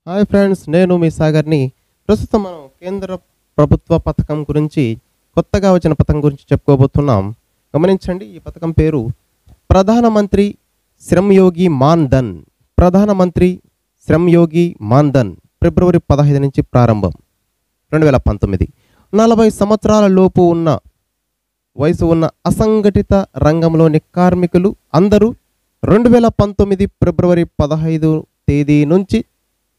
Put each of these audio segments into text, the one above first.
Hi friends, నేను మీ సాగర్ని. ప్రస్తుతం మనం కేంద్ర ప్రభుత్వ పథకం గురించి, కొత్తగా వచ్చిన పథకం గురించి చెప్పుకోబోతున్నాం. గమనించండి, ఈ పథకం పేరు ప్రధానమంత్రి శ్రమ్యోగి మాన్ధన్. ప్రధానమంత్రి శ్రమ్యోగి మాన్ధన్ ఫిబ్రవరి 15 నుంచి ప్రారంభం. 2019. 40 సంవత్సరాల లోపు ఉన్న వయసు ఉన్న అసంఘటిత రంగంలోని కార్మికులు అందరూ 2019 ఫిబ్రవరి 15 తేదీ నుంచి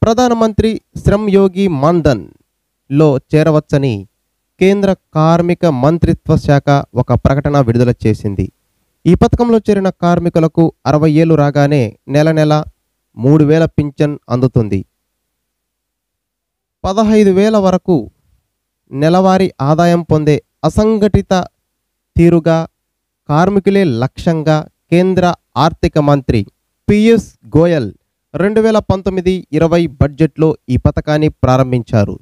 ప్రధానమంత్రి శ్రమ్యోగి మాన్ధన్లో చేరవచ్చని కేంద్ర కార్మిక మంత్రిత్వ శాఖ ఒక ప్రకటన విడుదల చేసింది. ఈ పథకంలో చేరిన కార్మికులకు 60 ఏళ్లు రాగానే నెల నెల 3,000 పింఛన్ అందుతుంది. 15,000 వరకు నెలవారీ ఆదాయం పొందే అసంఘటిత తీరుగా కార్మికులే లక్ష్యంగా కేంద్ర ఆర్థిక మంత్రి పీయూష్ గోయల్ 2019-20 బడ్జెట్లో ఈ పథకాన్ని ప్రారంభించారు.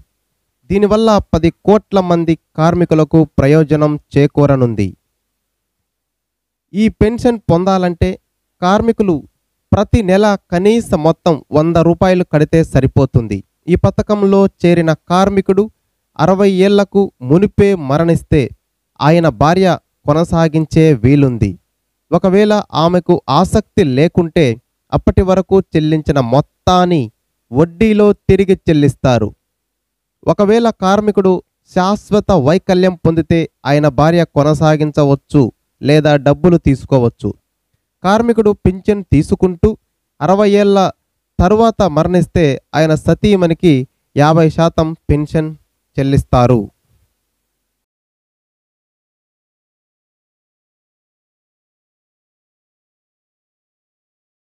దీనివల్ల 10 కోట్ల మంది కార్మికులకు ప్రయోజనం చేకూరనుంది. ఈ పెన్షన్ పొందాలంటే కార్మికులు ప్రతి నెల కనీస మొత్తం 100 రూపాయలు కడితే సరిపోతుంది. ఈ పథకంలో చేరిన కార్మికుడు 60 ఏళ్లకు మునిపే మరణిస్తే ఆయన భార్య కొనసాగించే వీలుంది. ఒకవేళ ఆమెకు ఆసక్తి లేకుంటే అప్పటి వరకు చెల్లించిన మొత్తాన్ని వడ్డీలో తిరిగి చెల్లిస్తారు. ఒకవేళ కార్మికుడు శాశ్వత వైకల్యం పొందితే ఆయన భార్య కొనసాగించవచ్చు లేదా డబ్బులు తీసుకోవచ్చు. కార్మికుడు పింఛన్ తీసుకుంటూ 60 ఏళ్ల తరువాత మరణిస్తే ఆయన సతీమణికి 50% పెన్షన్ చెల్లిస్తారు.